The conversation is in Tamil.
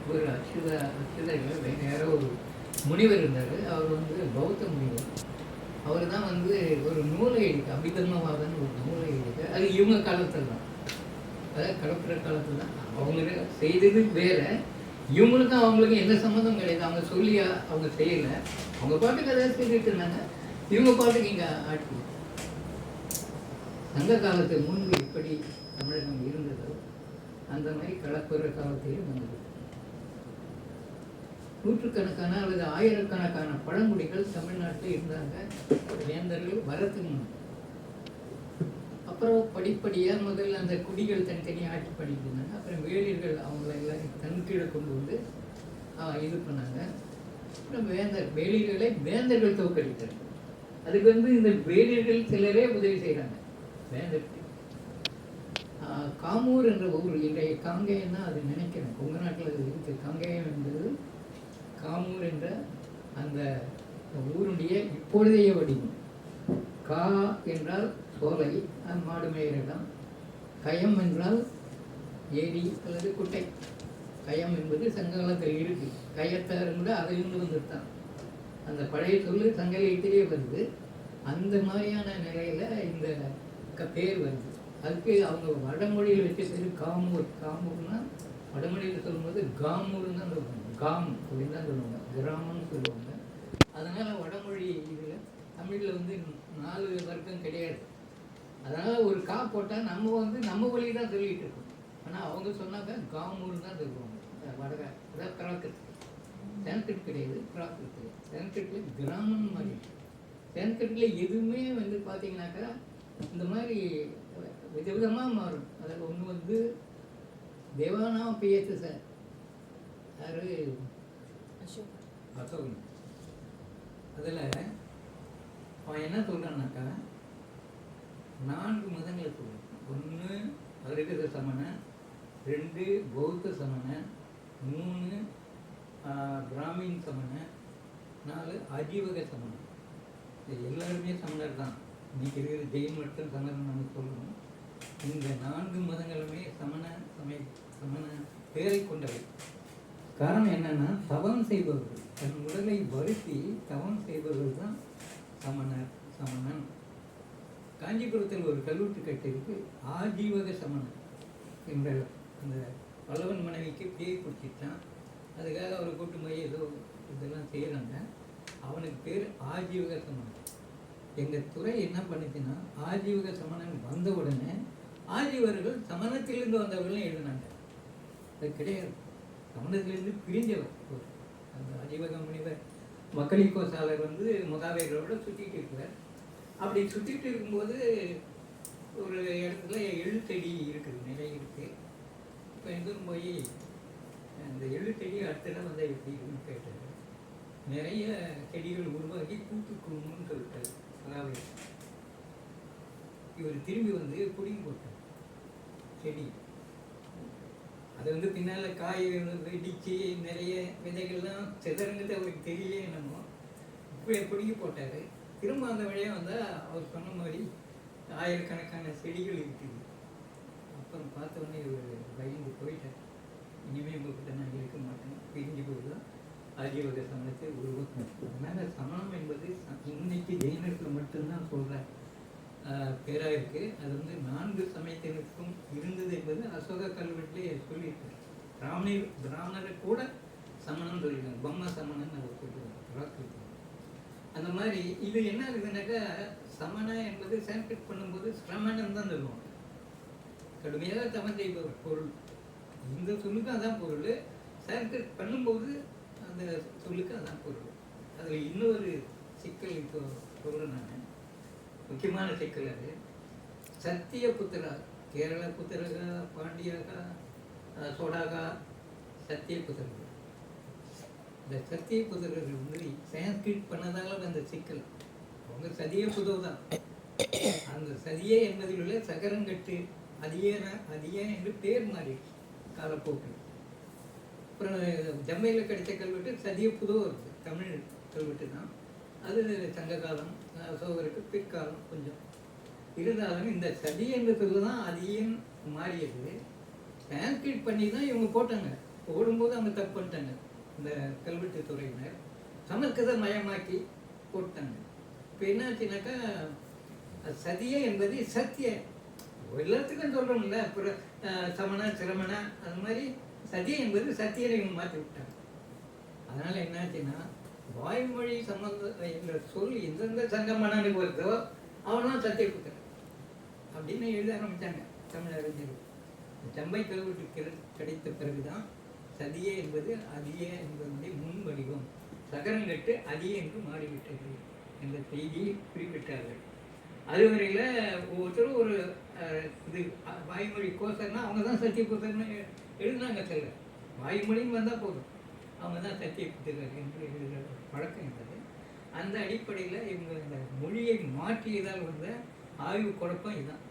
ஒரு அச்சுதர் வேற யாரோ ஒரு முனிவர் இருந்தார். அவர் வந்து பௌத்த முனிவர். அவர் தான் வந்து ஒரு நூலை எழுதி அபிதர்மவாதன்னு ஒரு நூலை எழுதி, அது இவங்க காலத்தில் தான், அதாவது கடற்கரை காலத்தில் தான். அவங்க செய்தது வேற, இவங்களுக்கும் அவங்களுக்கும் எந்த சம்மந்தம் கிடையாது. அவங்க சொல்லி அவங்க செய்யலை, அவங்க பாட்டுக்கு அதை செஞ்சுட்டு இருந்தாங்க. இவங்க பாட்டுக்கு இங்கே ஆட்சி. சங்க காலத்துக்கு முன்பு எப்படி தமிழகம் இருந்ததோ அந்த மாதிரி கடற்கரை காலத்திலும் வந்தது. நூற்றுக்கணக்கான அல்லது ஆயிரக்கணக்கான பழங்குடிகள் தமிழ்நாட்டில் இருந்தாங்க, வேந்தர்கள் வரத்துக்கு முன். அப்புறம் படிப்படியாக முதல்ல அந்த குடிகள் தனித்தனியாக ஆட்சி பண்ணிட்டு இருந்தாங்க. அப்புறம் வேளிர்கள் அவங்கள எல்லாரும் தன்கீழே கொண்டு வந்து இது பண்ணாங்க. அப்புறம் வேளிர்களை வேந்தர்கள் தோற்கடித்தார்கள். அதுக்கு வந்து இந்த வேளிர்கள் சிலரே உதவி செய்கிறாங்க வேந்தருக்கு. காமூர் என்ற ஊர், இன்றைய காங்கேயம்னா அது நினைக்கிறேன், கொங்கு நாட்டில் அது இருக்குது. காங்கேயம் என்பது காமூர் என்ற அந்த ஊருடைய இப்பொழுதைய வடிவம். கா என்றால் சோலை, மாடு மேய்கிற இடம். கயம் என்றால் ஏரி அல்லது குட்டை. கயம் என்பது சங்க காலத்தில் இருக்கு. கயத்தார் கூட அதிலிருந்து வந்துட்டான். அந்த பழைய சொல்லு சங்க இலக்கியத்திலே வருது. அந்த மாதிரியான நிலையில இந்த பேர் வருது. அதுக்கு அவங்க வடமொழியில் வச்ச பேர் காமூர். காமூர்னா வடமொழியில் சொல்லும்போது காமூர்னு தான் சொல்லுவாங்க, காம் அப்படின்னு தான் சொல்லுவாங்க, கிராமம்னு சொல்லுவாங்க. அதனால வடமொழி இதில் தமிழில் வந்து 4 வர்க்கம் கிடையாது. அதனால் ஒரு கா போட்டால் நம்ம வந்து நம்ம வழி தான் சொல்லிகிட்டு இருக்கோம். ஆனால் அவங்க சொன்னாக்க காமூர் தான் சொல்லுவாங்க. வடக அதாவது பிராக்கிருத், சான்ஸ்கிரிட் கிடையாது, பிராக்கிருத். சான்ஸ்கிரிட்டில் கிராமம் மாதிரி. சான்ஸ்கிரிட்டில் எதுவுமே வந்து பார்த்தீங்கன்னாக்கா இந்த மாதிரி விதவிதமாக மாறும். அதில் ஒன்று வந்து தேவானா பேசு சார் யார் அசோகன். அதில் அவன் என்ன சொல்கிறான்னாக்கா 4 மதங்களை சொல்கிறான். 1 அருகத சமண, 2 பௌத்த சமண, 3 பிராமின் சமண, 4 ஆஜீவக சமணம். எல்லாருமே சமணர் தான். இன்னைக்கு இருக்கிற ஜெயின் மட்டும் சமணர் நம்ம சொல்லணும். இந்த 4 மதங்களுமே சமண பெயரை கொண்டவை. காரணம் என்னன்னா, தவம் செய்பவர்கள், தன் உடலை வருத்தி தவம் செய்பவர்கள் தான் சமணன். காஞ்சிபுரத்தில் ஒரு கல்லூட்டு கட்டு இருக்கு, ஆஜீவக சமணன் என்ற அந்த பல்லவன் மனைவிக்கு பேய் பிடிச்சிட்டான். அதுக்காக அவரை கூட்டு போய் ஏதோ இதெல்லாம் செய்கிறாங்க. அவனுக்கு பேர் ஆஜீவக சமணன். எங்கள் துறை என்ன பண்ணுச்சுன்னா, ஆஜீவக சமணன் வந்த உடனே ஆஜீவர்கள் சமணத்திலிருந்து வந்தவர்கள் எழுதினாங்க. அது கிடையாது, சமணத்திலிருந்து பிரிஞ்சவர். அந்த ஆஜீவக முனிவர் மக்களிக்கோசாலர் வந்து முகாவேரோட சுற்றிட்டு இருக்கிறார். அப்படி சுற்றிட்டு இருக்கும்போது ஒரு இடத்துல எழுத்தடி இருக்குது, நிலை இருக்குது. இப்போ எதுவும் போய் அந்த எழுத்தடி அடுத்த வந்து எப்படி இருக்குன்னு கேட்டார். நிறைய செடிகள் உருவாக்கி கூட்டுக்குழுன்னு சொல்லிட்டார் முகாவேர். இவர் திரும்பி வந்து குடிங்கி போட்டார் செடி. அதை வந்து பின்னால் காய் வெடிச்சு நிறைய விதைகள்லாம் சிதறங்கிறது அவருக்கு தெரியல என்னமோ, இப்படி பிடிங்கி போட்டார். திரும்ப அந்த வழியாக வந்தால் அவர் சொன்ன மாதிரி ஆயிரக்கணக்கான செடிகள் இருக்குது. அப்புறம் பார்த்தோன்னே இவர் பயந்து போயிட்டார். இனிமேல் உங்கள்கிட்ட நான் இருக்க மாட்டேன், பிரிஞ்சு போய் தான் ஆஜீவக சமணத்தை உருவாக்கணும். அதனால் சமணம் என்பது இன்னைக்கு ஜெயினர்கள் மட்டும்தான் சொல்கிற பேராக இருக்குது. அது வந்து 4 சமயத்தினருக்கும் இருந்தது என்பது அசோக கல்வெட்டிலே சொல்லியிருக்காரு. பிராமணரை கூட சமணம் சொல்லியிருக்காங்க, பொம்மை சமணன் அவர் சொல்லுவாங்க. அந்த மாதிரி இது என்ன இருக்குதுனாக்கா, சமண என்பது சான்ஸ்கிரிட் பண்ணும்போது சிரமணம் தான் சொல்லுவாங்க, கடுமையாக தவம் செய்பவர் பொருள். இந்த சொல்லுக்கு அதான் பொருள். சான்ஸ்கிரிட் பண்ணும்போது அந்த சொல்லுக்கு அதான் பொருள். அதில் இன்னொரு சிக்கல் இப்போ சொல்கிறேன் நான், முக்கியமான சிக்கல். அது சத்திய புத்திரா, கேரள புத்திரகா, பாண்டியகா, சோடாகா, சத்திய புத்திரர்கள். இந்த சத்திய புத்திரர்கள் வந்து சான்ஸ்கிரிட் பண்ணதால அந்த சிக்கல். அவங்க சதிய புதவு தான். அந்த சதியே என்பதில் உள்ள சகரங்கட்டு அதியே என்று பேர் மாறி காலப்போக்கில். அப்புறம் ஜம்மையில் கிடைச்ச கல்வெட்டு சதிய புதவு இருக்குது, தமிழ் கல்வெட்டு தான். அது சங்க காலம், அசோகருக்கு பிற்காலம் கொஞ்சம் இருந்தாலும் இந்த சதி என்ற சொல்லு தான் அதிகம் மாறியது. சான்ஸ்கிரிட் பண்ணி தான் இவங்க போட்டாங்க. போடும்போது அவங்க தப்பு பண்ணிட்டாங்க. இந்த கல்வெட்டு துறையினர் சமஸ்கிருத மயமாக்கி போட்டாங்க. இப்போ என்னாச்சுனாக்கா சதியே என்பது சத்திய எல்லாத்துக்கும் சொல்கிறோம்ல. அப்புறம் சமணா சிரமணா அது மாதிரி சதியை என்பது சத்தியனை மாற்றி விட்டாங்க. அதனால் என்னாச்சுன்னா வாய்மொழி சம்பந்த என்ற சொல் எந்தெந்த சங்கமனானுக்கு வருதோ அவனாம் சத்தியபுத்திரன் அப்படின்னு எழுத ஆரம்பித்தாங்க தமிழ் அறிஞர்கள். செம்பை கல்வெட்டு கிடைத்த பிறகுதான் சதியே என்பது அதியே என்பதனுடைய முன் வடிவம் சகரங்கட்டு அதியே என்று மாறிவிட்டது என்ற செய்தியை குறிப்பிட்டார்கள். அதுவரையில் ஒவ்வொருத்தரும் ஒரு இது வாய்மொழி கோசர்னா அவங்க தான் சத்தியபுத்திரன்னு எழுதுனாங்க. சில வாய்மொழின்னு வந்தால் போதும் அவங்க தான் சத்தியபுத்திரர் என்று எழுதுகிற பழக்கம் இருந்தது. அந்த அடிப்படையில் இவங்க இந்த மொழியை மாற்றியதால் வந்த ஆய்வு குழப்பம் இதுதான்.